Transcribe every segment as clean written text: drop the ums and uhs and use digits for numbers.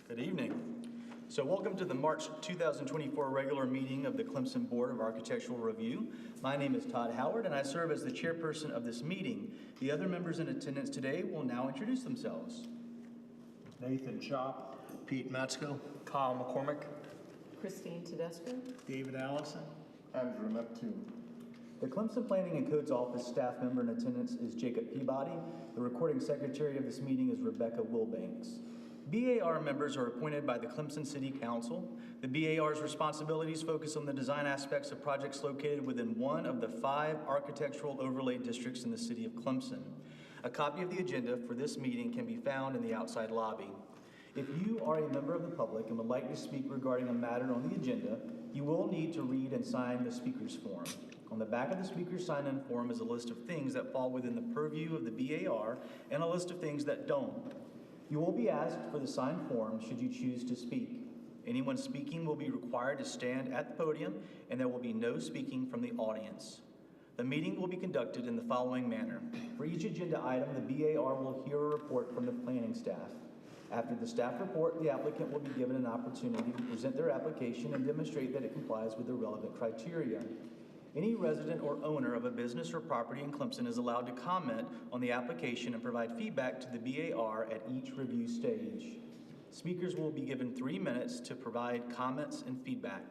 Good evening. So welcome to the March 2024 regular meeting of the Clemson Board of Architectural Review. My name is Todd Howard and I serve as the chairperson of this meeting. The other members in attendance today will now introduce themselves. Nathan Chop. Pete Matsko. Kyle McCormick. Christine Tedesco. David Allison. Andrew Neptune. The Clemson Planning and Codes Office staff member in attendance is Jacob Peabody. The recording secretary of this meeting is Rebecca Wilbanks. BAR members are appointed by the Clemson City Council. The BAR's responsibilities focus on the design aspects of projects located within one of the 5 architectural overlay districts in the city of Clemson. A copy of the agenda for this meeting can be found in the outside lobby. If you are a member of the public and would like to speak regarding a matter on the agenda, you will need to read and sign the speaker's form. On the back of the speaker's sign-in form is a list of things that fall within the purview of the BAR and a list of things that don't. You will be asked for the signed form should you choose to speak. Anyone speaking will be required to stand at the podium, and there will be no speaking from the audience. The meeting will be conducted in the following manner. For each agenda item, the BAR will hear a report from the planning staff. After the staff report, the applicant will be given an opportunity to present their application and demonstrate that it complies with the relevant criteria. Any resident or owner of a business or property in Clemson is allowed to comment on the application and provide feedback to the BAR at each review stage. Speakers will be given 3 minutes to provide comments and feedback.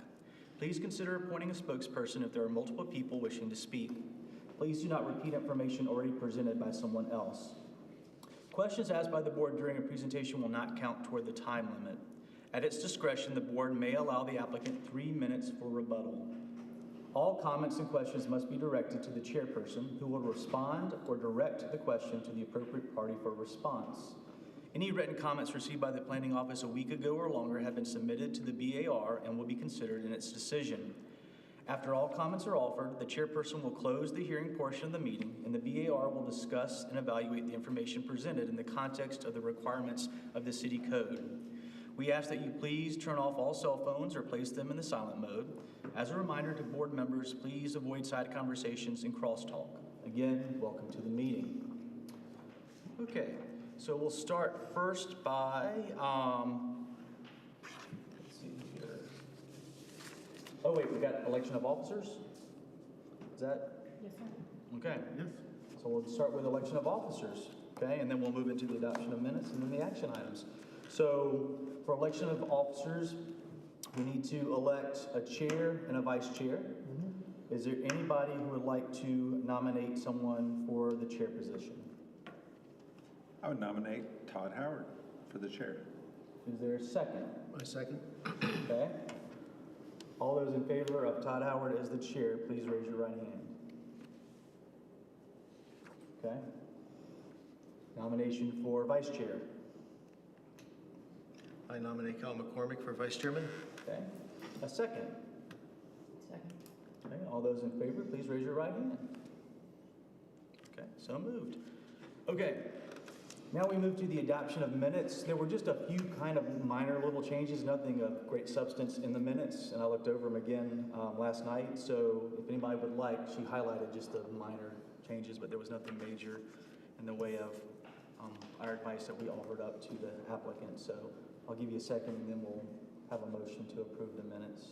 Please consider appointing a spokesperson if there are multiple people wishing to speak. Please do not repeat information already presented by someone else. Questions asked by the board during a presentation will not count toward the time limit. At its discretion, the board may allow the applicant 3 minutes for rebuttal. All comments and questions must be directed to the chairperson, who will respond or direct the question to the appropriate party for response. Any written comments received by the planning office a week ago or longer have been submitted to the BAR and will be considered in its decision. After all comments are offered, the chairperson will close the hearing portion of the meeting, and the BAR will discuss and evaluate the information presented in the context of the requirements of the city code. We ask that you please turn off all cell phones or place them in the silent mode. As a reminder to board members, please avoid side conversations and crosstalk. Again, welcome to the meeting. Okay, so we'll start first by, let's see here. Oh wait, we got election of officers? Is that? Yes, sir. Okay. Yes. So we'll start with election of officers, okay? And then we'll move into the adoption of minutes and then the action items. So for election of officers, we need to elect a chair and a vice chair. Mm-hmm. Is there anybody who would like to nominate someone for the chair position? I would nominate Todd Howard for the chair. Is there a second? My second. Okay. All those in favor of Todd Howard as the chair, please raise your right hand. Okay. Nomination for vice chair. I nominate Kyle McCormick for vice chairman. Okay. A second. Second. Okay. All those in favor, please raise your right hand. Okay. So moved. Okay. Now we move to the adoption of minutes. There were just a few kind of minor little changes, nothing of great substance in the minutes, and I looked over them again last night. So if anybody would like, she highlighted just the minor changes, but there was nothing major in the way of our advice that we offered up to the applicant. So I'll give you a second, and then we'll have a motion to approve the minutes.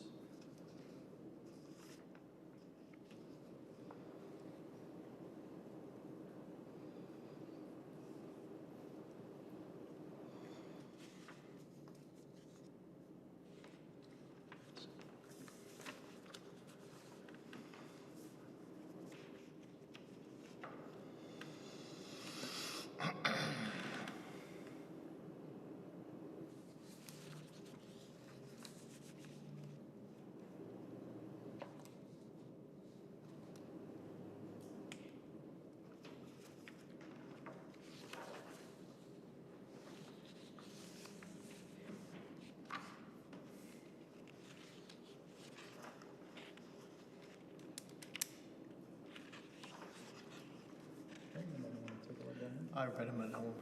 I read him at home.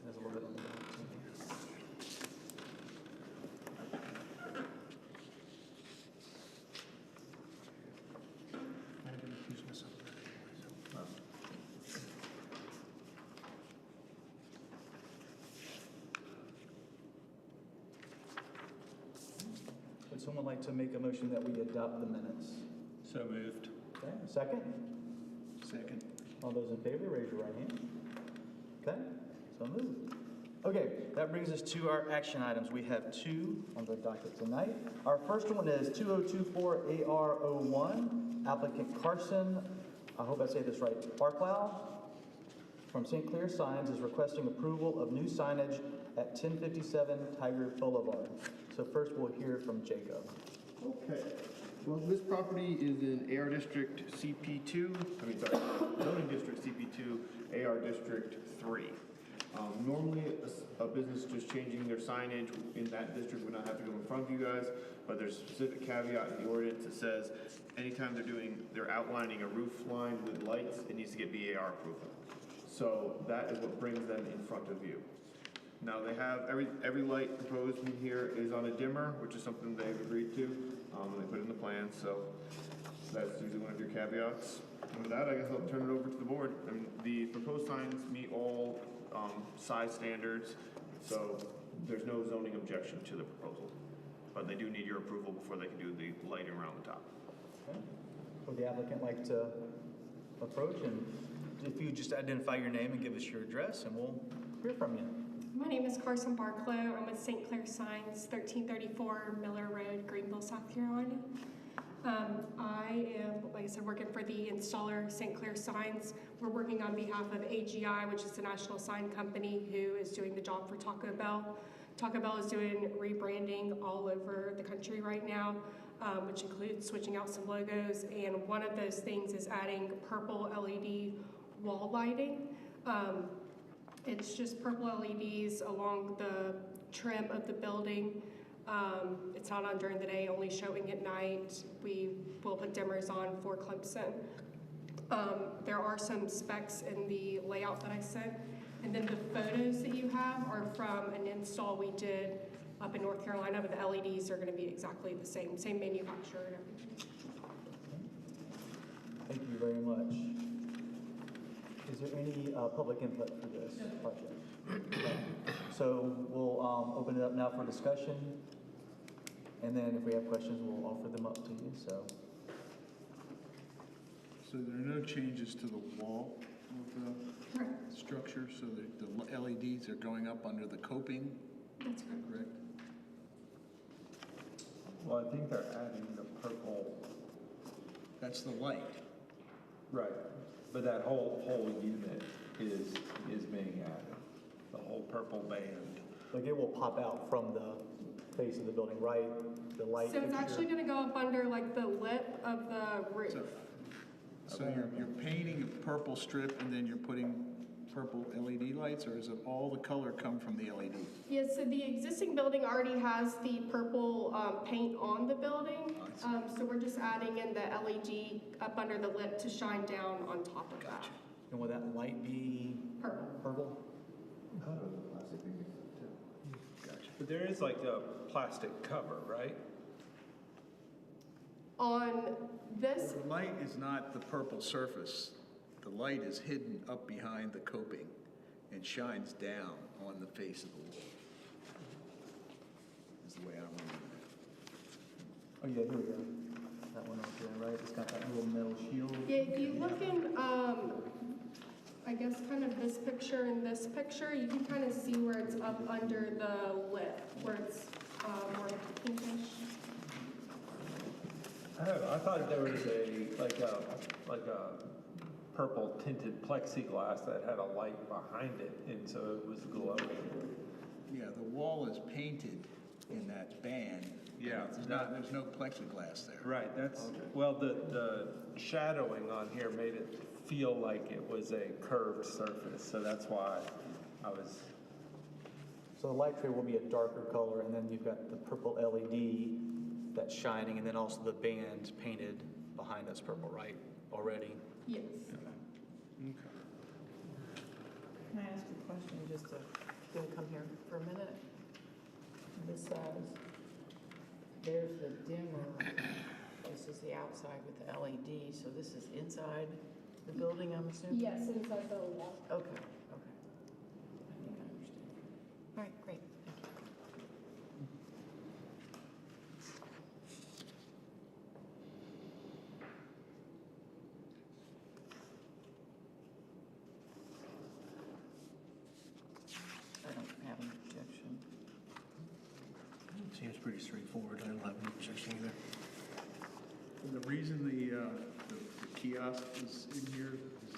There's a little bit on the back. I didn't accuse myself of that anyway, so. someone like to make a motion that we adopt the minutes? So moved. Okay, a second? Second. All those in favor, raise your right hand. Okay, so moved. Okay, that brings us to our action items. We have two on the docket tonight. Our first one is 2024 AR01, applicant Carson, I hope I say this right, Barclow from St. Clair Signs is requesting approval of new signage at 1057 Tiger Boulevard. So first we'll hear from Jacob. Okay, well, this property is in AR District CP2, zoning district CP2, AR District 3. Normally, a business just changing their signage in that district would not have to go in front of you guys, but there's a specific caveat in the ordinance that says anytime they're outlining a roof line with lights, it needs to get BAR approval. So that is what brings them in front of you. Now they have, every light proposed in here is on a dimmer, which is something they've agreed to, and they put in the plan, so that's usually one of your caveats. And with that, I guess I'll turn it over to the board. I mean, the proposed signs meet all size standards, so there's no zoning objection to the proposal. But they do need your approval before they can do the lighting around the top. Okay. Would the applicant like to approach? And if you just identify your name and give us your address, and we'll hear from you. My name is Carson Barclow. I'm with St. Clair Signs, 1334 Miller Road, Greenville, South Carolina. I am, like I said, working for the installer, St. Clair Signs. We're working on behalf of AGI, which is the national sign company who is doing the job for Taco Bell. Taco Bell is doing rebranding all over the country right now, which includes switching out some logos. And one of those things is adding purple LED wall lighting. It's just purple LEDs along the trim of the building. It's not on during the day, only showing at night. We will put dimmers on for Clemson. There are some specs in the layout that I sent. And then the photos that you have are from an install we did up in North Carolina, but the LEDs are going to be exactly the same manufacturer and everything. Thank you very much. Is there any public input for this project? Okay. So we'll open it up now for discussion. And then if we have questions, we'll offer them up to you. So there are no changes to the wall of the structure, so the LEDs are going up under the coping, That's correct. correct? Well, I think they're adding the purple. That's the light. Right. But that whole unit is being added. The whole purple band. like it will pop out from the face of the building, right? The light So it's fixture. actually going to go up under like the lip of the roof. So you're painting a purple strip and then you're putting purple LED lights, or is it all the color come from the LED? Yeah, so the existing building already has the purple paint on the building. So we're just adding in the LED up under the lip to shine down on top of that. And will that light be Purple. purple? But there is like a plastic cover, right? On this, The light is not the purple surface. The light is hidden up behind the coping and shines down on the face of the wall. Is the way I'm reading Oh yeah, here we go. That one up there, right? It's got that little metal shield. yeah, if you look in, I guess kind of this picture and this picture, you can kind of see where it's up under the lip, where it's more pinkish. Oh, I thought there was like a purple tinted plexiglass that had a light behind it, and so it was glowing. Yeah, the wall is painted in that band. Yeah. There's no plexiglass there. Right, that's, well, the shadowing on here made it feel like it was a curved surface, so that's why I was, So the light tray will be a darker color, and then you've got the purple LED that's shining, and then also the band painted behind us purple, right? Already. Yes. Can I ask a question, just to, gonna come here for a minute? This says, there's the dimmer, this is the outside with the LED, so this is inside the building, I'm assuming? Yes, inside the wall. Okay, okay. I think I understand. All right, great, thank you. pretty straightforward. I don't have any objection either. And the reason the kiosk is in here is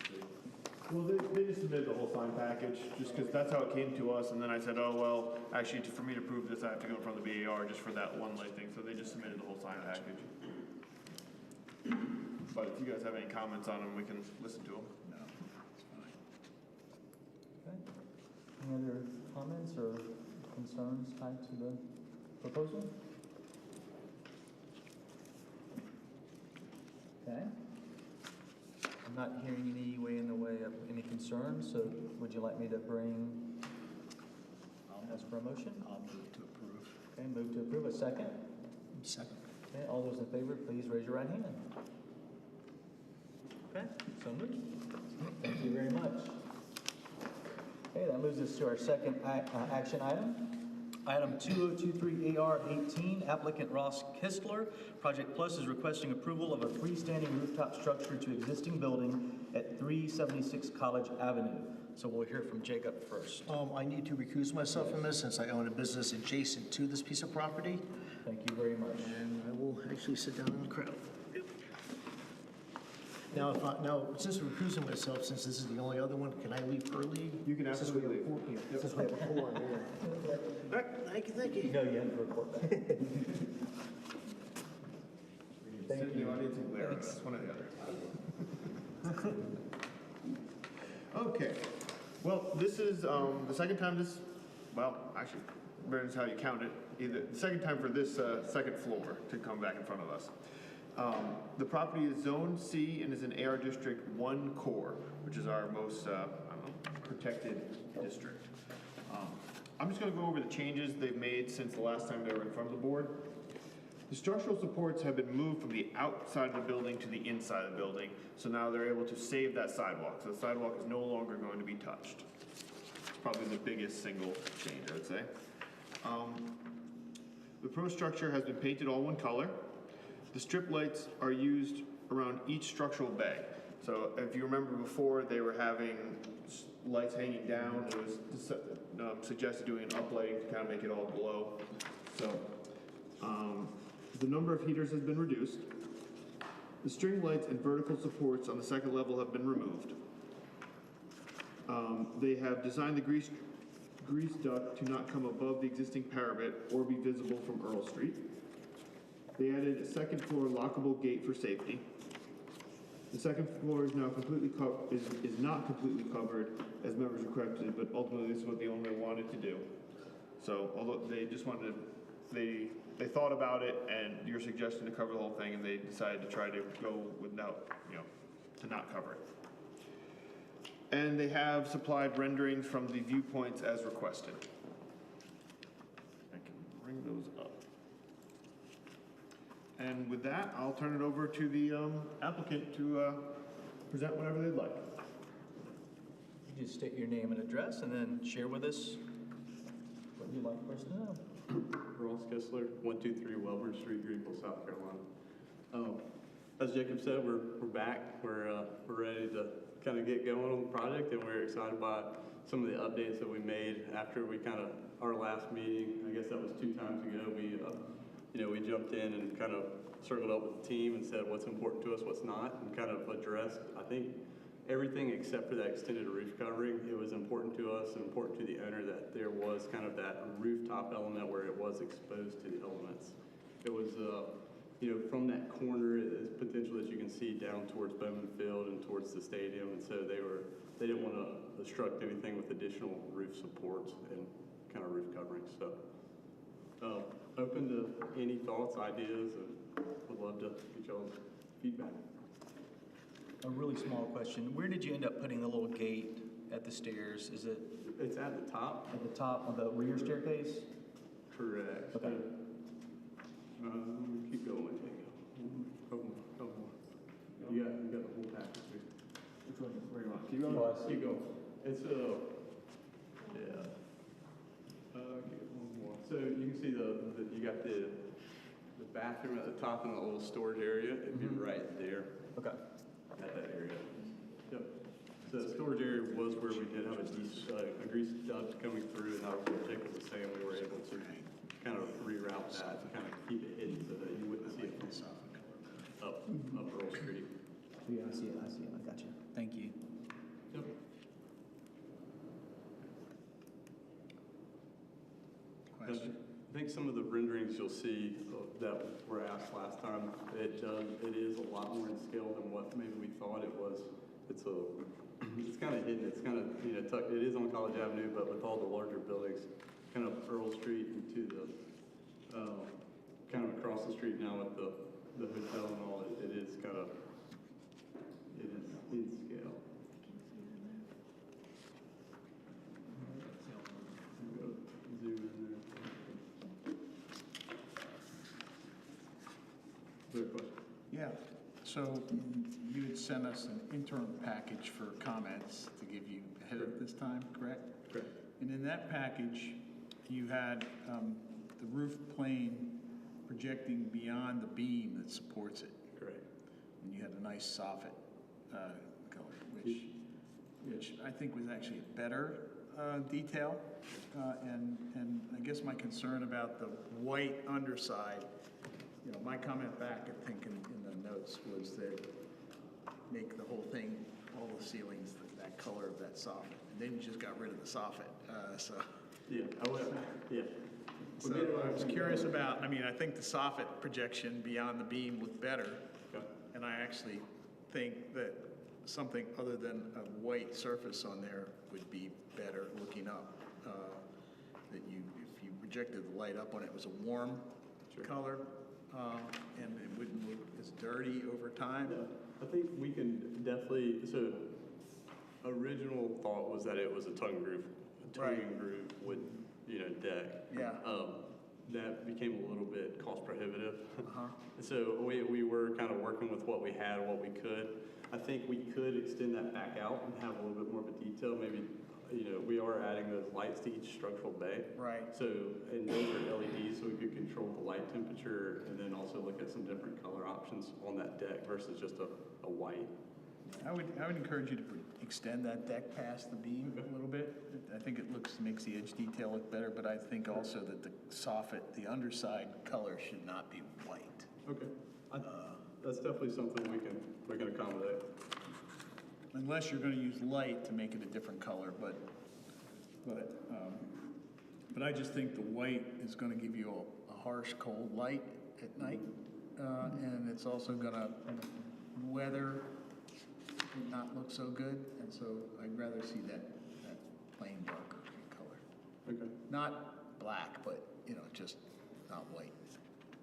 Well, they just submitted the whole sign package, just because that's how it came to us, and then I said, oh, well, actually, for me to prove this, I have to go in front of the BAR just for that one light thing, so they just submitted the whole sign package. But if you guys have any comments on them, we can listen to them. no, it's fine. Okay. Any other comments or concerns tied to the proposal? Okay. I'm not hearing any way in the way of any concerns, so would you like me to ask for a motion? I'll move to approve. Okay, move to approve. A second? Second. Okay, all those in favor, please raise your right hand. Okay, so moved. Thank you very much. Okay, that moves us to our second action item. Item 2023AR18, applicant Ross Kistler, Project Plus is requesting approval of a freestanding rooftop structure to existing building at 376 College Avenue. So we'll hear from Jacob first. I need to recuse myself from this since I own a business adjacent to this piece of property. Thank you very much. And I will actually sit down in the crowd. Now, since I'm recusing myself, since this is the only other one, can I leave early? You can absolutely leave. Since we have a quorum here. Thank you. No, you have to report back. Sit in the audience and glare at us, one or the other. Okay, well, this is the second time this, well, actually, depends how you count it, either the second time for this second floor to come back in front of us. The property is Zone C and is in AR District 1 Core, which is our most protected district. I'm just going to go over the changes they've made since the last time they were in front of the board. The structural supports have been moved from the outside of the building to the inside of the building, so now they're able to save that sidewalk. So the sidewalk is no longer going to be touched. It's probably the biggest single change, I would say. The pro structure has been painted all one color. The strip lights are used around each structural bay. So if you remember before, they were having lights hanging down. It was suggested doing an uplighting to kind of make it all glow. So the number of heaters has been reduced. The string lights and vertical supports on the second level have been removed. They have designed the grease duct to not come above the existing parapet or be visible from Earl Street. They added a second floor lockable gate for safety. The second floor is now is not completely covered as members requested, but ultimately this is what the owner wanted to do. So although they just wanted to, they thought about it and your suggestion to cover the whole thing, and they decided to try to go without, to not cover it. And they have supplied renderings from the viewpoints as requested. I can bring those up. And with that, I'll turn it over to the applicant to present whatever they'd like. You just state your name and address and then share with us what you'd like for us to know. Ross Kessler, 123 Welborn Street, Greenville, South Carolina. As Jacob said, we're back. We're ready to kind of get going on the project, and we're excited by some of the updates that we made after our last meeting. I guess that was 2 times ago. We jumped in and kind of circled up with the team and said what's important to us, what's not, and kind of addressed, I think, everything except for that extended roof covering. It was important to us and important to the owner that there was kind of that rooftop element where it was exposed to the elements. It was, from that corner, it's potential that you can see down towards Bowman Field and towards the stadium, and so they didn't want to obstruct anything with additional roof supports and kind of roof coverings. So, open to any thoughts, ideas, and would love to get y'all's feedback. A really small question. Where did you end up putting the little gate at the stairs? Is it It's at the top. at the top of the rear staircase? Correct. Okay. Keep going. Couple more. You got the whole package here. Which one? Where do you want? Keep going. Keep going. It's yeah. Okay, one more. So you can see you got the bathroom at the top and the little storage area. It'd be right there Okay. at that area. Yep. So the storage area was where we did have a grease duct coming through, and that was what Jacob was saying. We were able to kind of reroute that to kind of keep it hidden so that you wouldn't see it up Earl Street. Yeah, I see it, I got you. Thank you. Yep. I think some of the renderings you'll see that were asked last time, it is a lot more in scale than what maybe we thought it was. It's kind of hidden. It's kind of, tucked. It is on College Avenue, but with all the larger buildings, kind of Earl Street into the, kind of across the street now with the hotel and all. It is in scale. Zoom in there. Is there a question? Yeah, so you had sent us an interim package for comments to give you ahead of this time, correct? Correct. And in that package, you had the roof plane projecting beyond the beam that supports it. Correct. And you had a nice soffit color, which I think was actually a better detail. And I guess my concern about the white underside, my comment back, I think, in the notes was that make the whole thing, all the ceilings, that color of that soffit. And then you just got rid of the soffit, so. Yeah, I would, yeah. So I was curious about, I think the soffit projection beyond the beam looked better. Okay. And I actually think that something other than a white surface on there would be better looking up. That if you projected the light up on it, it was a warm color, and it wouldn't look as dirty over time. Yeah, I think we can definitely, so original thought was that it was a tongue groove wood, deck. Yeah. That became a little bit cost prohibitive. Uh-huh. So we were kind of working with what we had, what we could. I think we could extend that back out and have a little bit more of a detail. Maybe, we are adding those lights to each structural bay. Right. So, and those are LEDs, so we could control the light temperature and then also look at some different color options on that deck versus just a white. I would encourage you to extend that deck past the beam a little bit. I think it makes the edge detail look better, but I think also that the soffit, the underside color should not be white. Okay. That's definitely something we can accommodate. Unless you're going to use light to make it a different color, but I just think the white is going to give you a harsh, cold light at night, and it's also going to weather not look so good, and so I'd rather see that plain darker color. Okay. Not black, but just not white.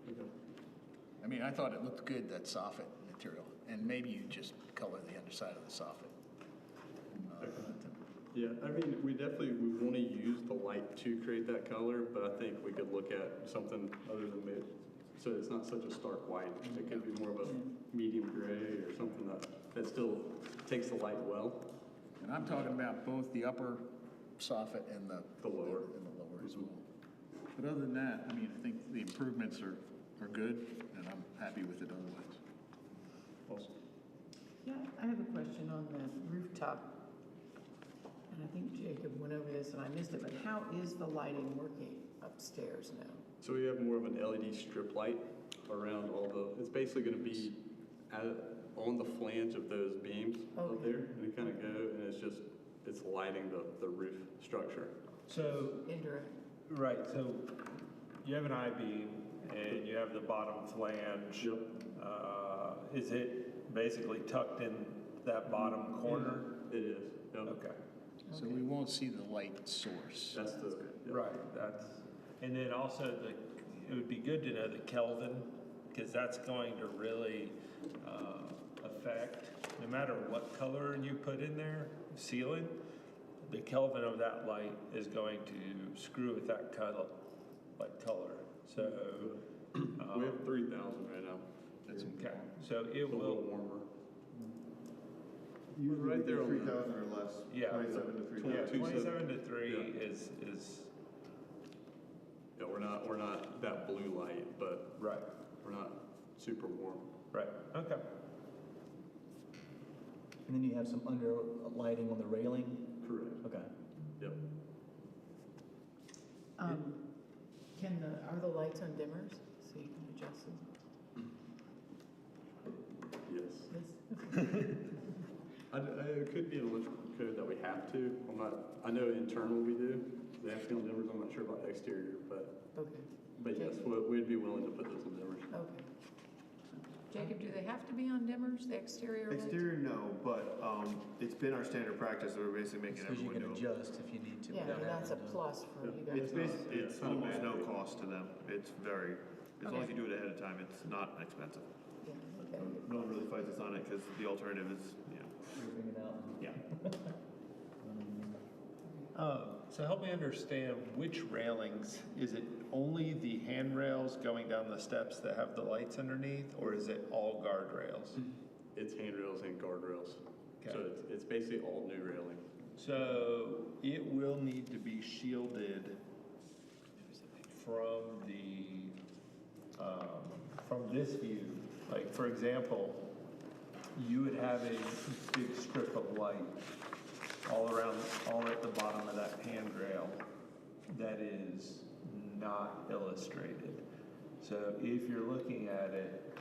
Okay. I thought it looked good, that soffit material, and maybe you just color the underside of the soffit. Yeah, we want to use the light to create that color, but I think we could look at something other than mid, so it's not such a stark white. It could be more of a medium gray or something that still takes the light well. And I'm talking about both the upper soffit and the lower. And the lower as well. But other than that, I think the improvements are good, and I'm happy with it otherwise. Awesome. Yeah, I have a question on the rooftop. And I think Jacob went over this and I missed it, but how is the lighting working upstairs now? So we have more of an LED strip light around it's basically going to be on the flange of those beams up there, and it kind of and it's lighting the roof structure. So, Indirect. right, so you have an I-beam and you have the bottom flange. Yep. Is it basically tucked in that bottom corner? It is. Yep. Okay. So we won't see the light source. That's the yep. Right, and then also it would be good to know the Kelvin, because that's going to really affect, no matter what color you put in there, ceiling, the Kelvin of that light is going to screw with that color. So we have 3,000 right now. that's okay. So it It's a will. little warmer. Usually Right there on 3,000 or less. Yeah. 27 to 3,000. Yeah, 27 to 3 Yeah. is Yeah, we're not that blue light, but right. we're not super warm. Right. Okay. And then you have some under lighting on the railing? Correct. Okay. Yep. Can And are the lights on dimmers, so you can adjust them? Yes. Yes. It could be an electrical code that we have to. I know internal we do. They have to be on dimmers. I'm not sure about exterior, but Okay, yes, we'd be willing to put those on dimmers. okay. Jacob, do they have to be on dimmers, the exterior lights? Exterior, no, but it's been our standard practice, that we're basically making Because every you can window. adjust if you need to. Yeah, without and that's a having to- plus for you guys. It's almost no cost to them. It's very, as long as you do it ahead of time, it's not expensive. Yeah, okay. No one really fights us on it, because the alternative is, Moving it out. yeah. So help me understand, which railings, is it only the handrails going down the steps that have the lights underneath, or is it all guardrails? It's handrails and guardrails. So Okay. it's basically all new railing. So it will need to be shielded from from this view. Like, for example, you would have a big strip of light all at the bottom of that handrail that is not illustrated. So if you're looking at it,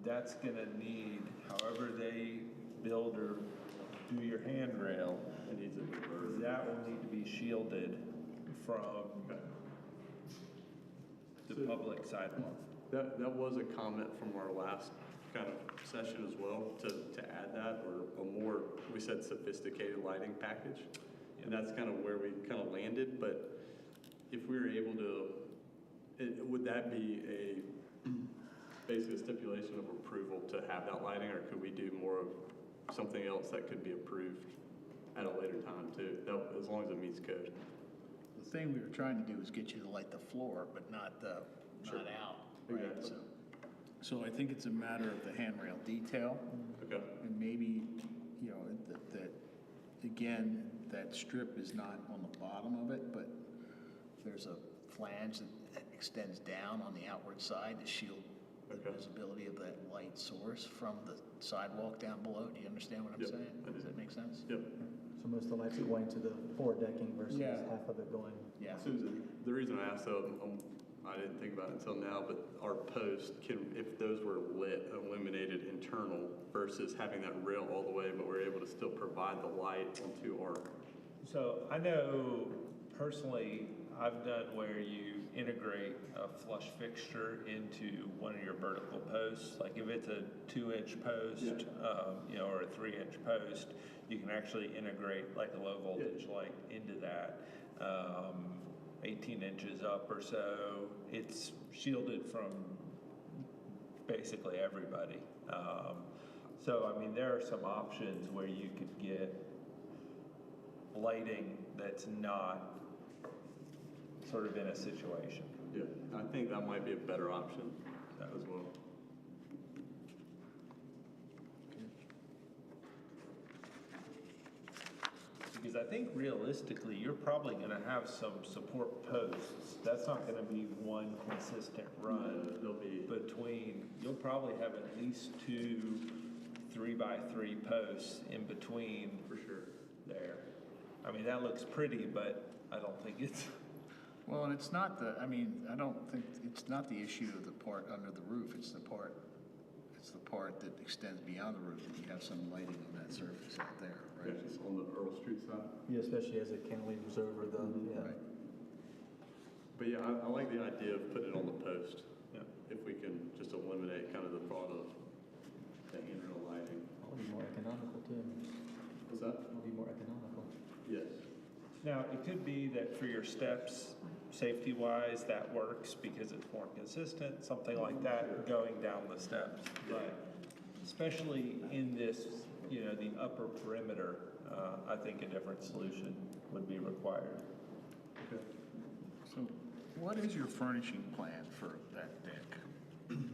that's gonna need, however they build or do your handrail, It needs a bird. that will need to be shielded from the So- public sidewalk. That was a comment from our last kind of session as well, to add that, or a more, we said sophisticated lighting package. And that's kind of where we kind of landed, but if we were able to, would that be basically a stipulation of approval to have that lighting, or could we do more of something else that could be approved at a later time too, as long as it meets code? The thing we were trying to do is get you to light the floor, but not Sure. out, right? Exactly. So I think it's a matter of the handrail detail, Okay, and maybe, you know, that, again, that strip is not on the bottom of it, but there's a flange that extends down on the outward side to shield the Okay. visibility of that light source from the sidewalk down below. Do you understand what I'm Yep, saying? I do. Does that make sense? yep. So most of the lights are going to the forward decking versus Yeah. half of it going. Yeah. Susan, the reason I asked though, I didn't think about it until now, but our post, if those were lit, illuminated internal versus having that rail all the way, but we're able to still provide the light onto our, So I know personally, I've done where you integrate a flush fixture into one of your vertical posts. Like if it's a 2-inch post, or a 3-inch post, you can actually integrate like a low voltage light into that. 18 inches up or so, it's shielded from basically everybody. So I mean, there are some options where you could get lighting that's not sort of in a situation. yeah, I think that might be a better option as well. Because I think realistically, you're probably gonna have some support posts. That's not gonna be one consistent run There'll be, between, you'll probably have at least 2 3x3 posts in between for sure. there. I mean, that looks pretty, but I don't think it's, Well, and it's not I don't think, it's not the issue of the part under the roof, it's the part that extends beyond the roof, that you have some lighting on that surface out there, Yeah, right? just on the Earl Street side. Yeah, especially as it cantilevers over the, yeah. Right. But yeah, I like the idea of putting it on the post. Yeah. If we can just eliminate kind of the thought of the handrail lighting. It'll be more economical too. What's that? It'll be more economical. Yes. now, it could be that for your steps, safety-wise, that works because it's more consistent, something like that, going down the steps. But especially in this, the upper perimeter, I think a different solution would be required. Okay. So what is your furnishing plan for that deck? Can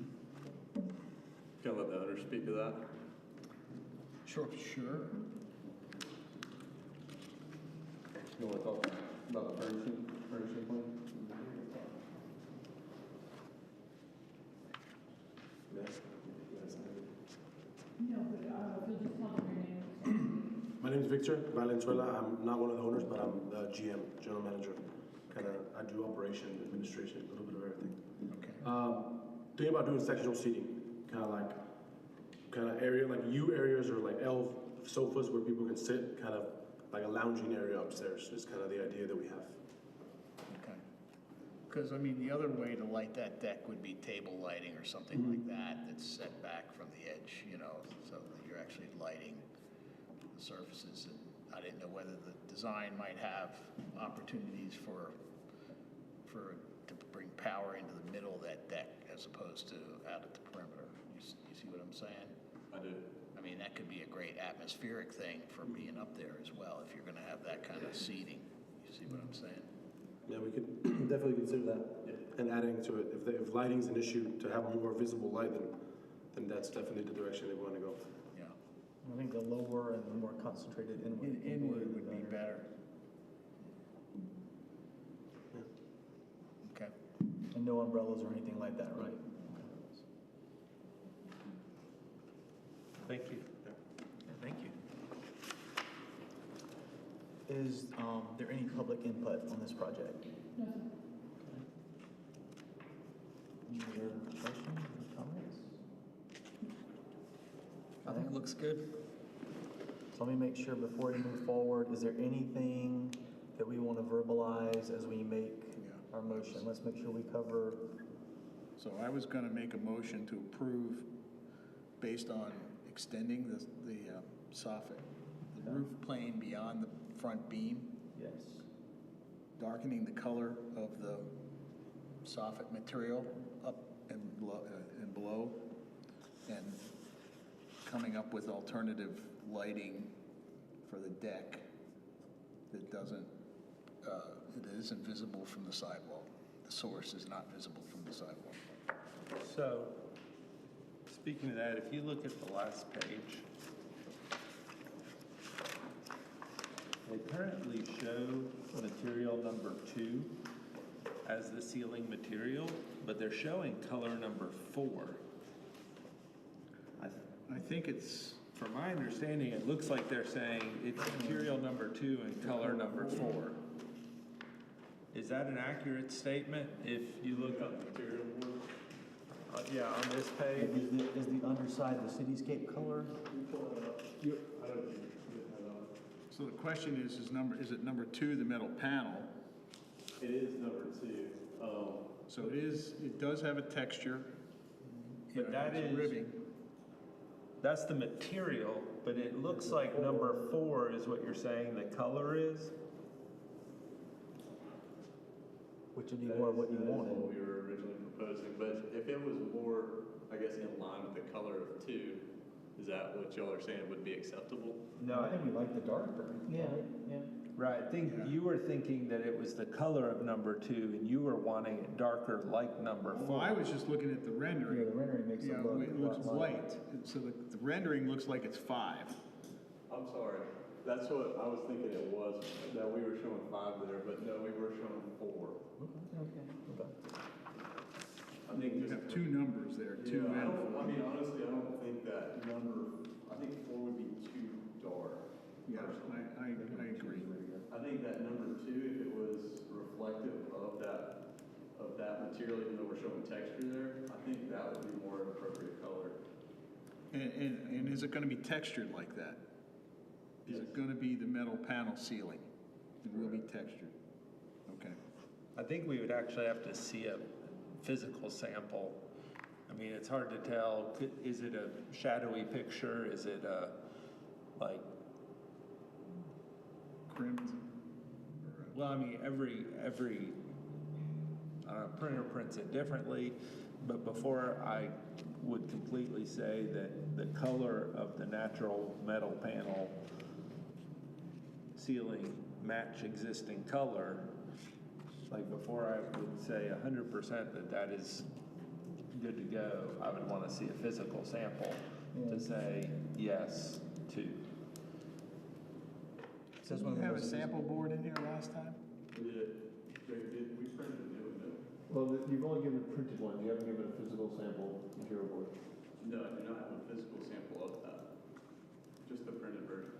I let the owner speak to that? Sure. You want to talk about the furnishing plan? Yes. No, but if you'll just tell them your name. My name is Victor Valenzuela. I'm not one of the owners, but I'm the GM, general manager. kind of, I do operation, administration, a little bit of everything. Okay. Thinking about doing sectional seating, kind of area, like U areas or like L sofas where people can sit, kind of like a lounging area upstairs is kind of the idea that we have. Okay. Because, I mean, the other way to light that deck would be table lighting or something like that that's set back from the edge, you know, so that you're actually lighting the surfaces. And I didn't know whether the design might have opportunities to bring power into the middle of that deck as opposed to out at the perimeter. You see what I'm saying? I do. I mean, that could be a great atmospheric thing for being up there as well, if you're gonna have that kind of seating. You see what I'm saying? Yeah, we could definitely consider that. And adding to it, if lighting's an issue, to have a more visible light, then that's definitely the direction they want to go. Yeah. I think the lower and the more concentrated inward. Inward would be better. Okay. And no umbrellas or anything like that, right? Thank you. Thank you. Is there any public input on this project? No. Any other questions or comments? I think it looks good. So let me make sure before we move forward, is there anything that we want to verbalize as we make our motion? Let's make sure we cover. So I was gonna make a motion to approve based on extending the soffit, the roof plane beyond the front beam, Yes. darkening the color of the soffit material up and below, and coming up with alternative lighting for the deck that doesn't, it isn't visible from the sidewalk. The source is not visible from the sidewalk. So, speaking of that, if you look at the last page, they currently show material number 2 as the ceiling material, but they're showing color number 4. I think it's, From my understanding, it looks like they're saying it's material number 2 and color number 4. Is that an accurate statement? If you look up material board? Yeah, on this page. Is the underside the cityscape color? so the question is it number 2, the metal panel? It is number 2. So it does have a texture. But that it's is- ribbing. That's the material, but it looks like number 4 is what you're saying the color is? Which would be more what you That is wanted. what we were originally proposing, but if it was more, I guess, in line with the color of 2, is that what y'all are saying would be acceptable? No, I think we like the darker. Yeah, yeah. right, I think you were thinking that it was the color of number 2 and you were wanting it darker like number 4. Well, I was just looking at the rendering. Yeah, the rendering makes Yeah, it look. it looks a lot lighter. white, so the rendering looks like it's 5. I'm sorry. That's what I was thinking it was, that we were showing 5 there, but no, we were showing 4. Okay. I think You just. have 2 numbers there, 2 Yeah, and I 4. mean, honestly, I don't think that number, I think 4 would be too dark. Yeah, I agree. I think that number 2, if it was reflective of that material, even though we're showing texture there, I think that would be more appropriate color. And is it gonna be textured like that? Is it gonna be the metal panel ceiling? It will be textured. Okay. I think we would actually have to see a physical sample. I mean, it's hard to tell, is it a shadowy picture, is it a, like, Crimped? well, I mean, every printer prints it differently, but before I would completely say that the color of the natural metal panel ceiling match existing color, like before I would say 100% that is good to go, I would want to see a physical sample to say yes to. Did you have a sample board in here last time? We printed a new one, though. Well, you've only given a printed one, you haven't given a physical sample material board. No, I do not have a physical sample of that, just the printed version.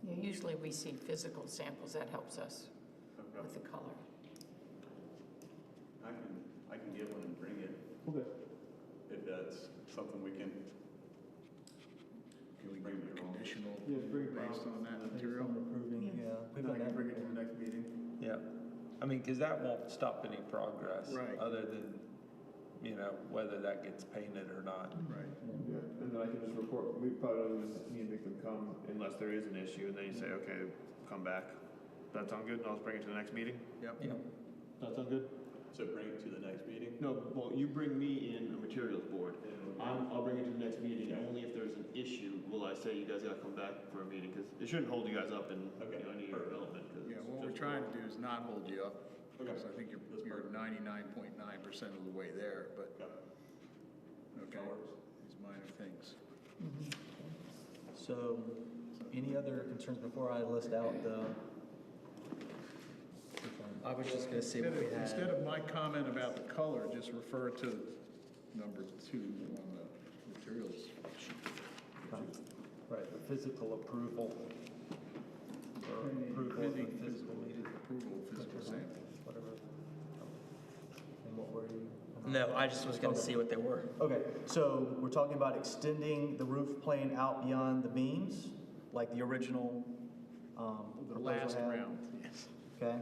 Yeah, usually we see physical samples, that helps us. Okay. with the color. I can get one and bring it, Okay. if that's something we can. Can we give a conditional Yeah, bring it based on that Based material? on approving, yeah. We've done that. Bring it to the next meeting. Yeah, I mean, because that won't stop any progress. Right. Other than, whether that gets painted or not. Right. Yeah, and then I can just report, we probably don't even need to make them come unless there is an issue, and then you say, okay, come back. That sound good? And I'll just bring it to the next meeting? Yep. Yeah. That sound good? So bring it to the next meeting? No, well, you bring me in a materials board. I'll bring it to the next meeting, and only if there's an issue will I say you guys gotta come back for a meeting, because it shouldn't hold you guys up in, any of your development. 'Cause Yeah, it's what we're just- trying to do is not hold you up. Okay. Because I think you're 99.9% of the way there, but, okay, these minor things. So, any other concerns before I list out the? I was just gonna see what we had. Instead of my comment about the color, just refer to number 2 on the materials sheet. Right, the physical approval. Or approval of the physical meeting, Approval of physical sample. whatever. And what were you? No, I just was gonna see what they were. Okay, so we're talking about extending the roof plane out beyond the beams, like the original, The proposal last had? round, yes. Okay.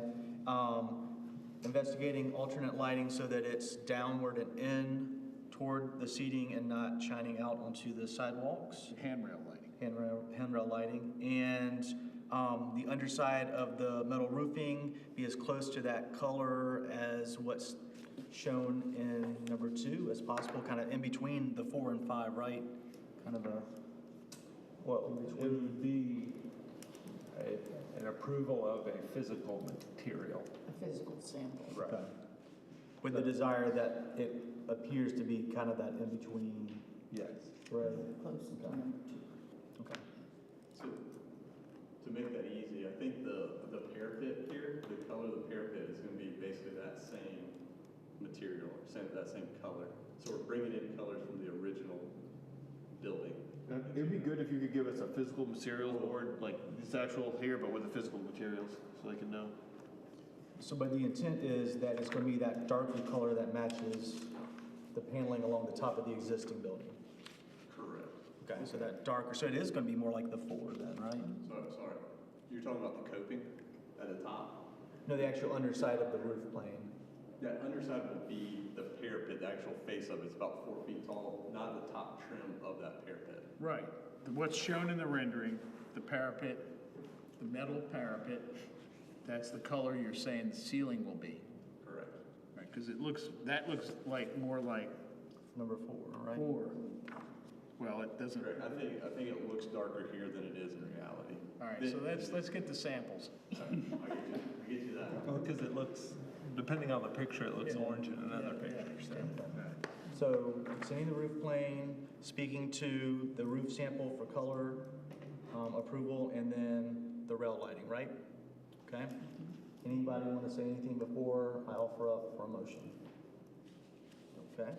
Investigating alternate lighting so that it's downward and in toward the seating and not shining out onto the sidewalks. Handrail lighting. Handrail lighting. And the underside of the metal roofing be as close to that color as what's shown in number 2 as possible, kind of in between the 4 and 5, right? Kind of a, what, in It between? would be an approval of a physical material. A physical sample. Okay. With the desire that it appears to be kind of that in between, Yes. right? Close to Okay. number 2. Okay. So, to make that easy, I think the parapet here, the color of the parapet is gonna be basically that same material, or that same color. So we're bringing in colors from the original building. It'd be good if you could give us a physical materials board, like this actual here, but with the physical materials, so they can know. So, but the intent is that it's going to be that darker color that matches the paneling along the top of the existing building. Correct. Okay, so that darker, so it is going to be more like the 4 then, right? So, sorry, you're talking about the coping at the top? No, the actual underside of the roof plane. That underside will be the parapet, the actual face of it's about 4 feet tall, not the top trim of that parapet. Right. What's shown in the rendering, the parapet, the metal parapet, that's the color you're saying the ceiling will be. Correct. Right, because that looks like more like Number 4, right? 4. Well, it doesn't. Correct. I think it looks darker here than it is in reality. All right, so let's get the samples. I get you that. Well, because it looks, depending on the picture, it looks orange in another Yeah, picture. yeah. So, extending the roof plane, speaking to the roof sample for color approval, and then the rail lighting, right? Okay? Anybody want to say anything before I offer up for a motion? Okay.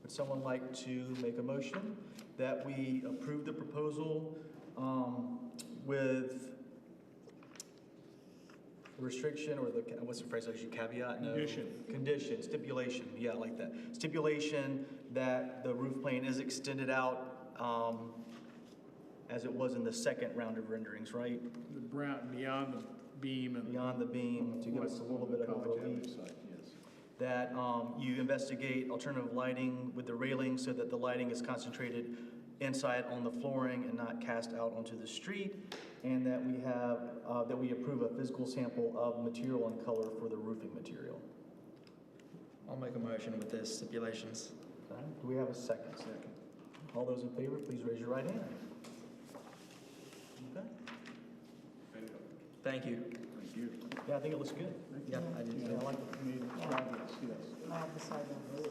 Would someone like to make a motion that we approve the proposal with restriction, or the, what's the phrase, actually, caveat? No. Condition, stipulation, yeah, I like that. Stipulation that the roof plane is extended out as it was in the second round of renderings, right? The brown, beyond the beam and. Beyond the beam, to give us a little bit of a College Avenue relief. site, yes. That you investigate alternative lighting with the railing so that the lighting is concentrated inside on the flooring and not cast out onto the street, and that we have, that we approve a physical sample of material and color for the roofing material. I'll make a motion with the stipulations. Okay. Do we have a second? Second. All those in favor, please raise your right hand. Okay. Thank you. Thank you. Yeah, I think it looks good. Yeah, I did. Yeah, I like it. Made progress, yes. I have the side notes.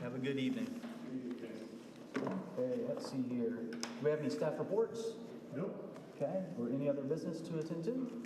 Have a good evening. Okay, let's see here. Do we have any staff reports? Nope. Okay, or any other business to attend to?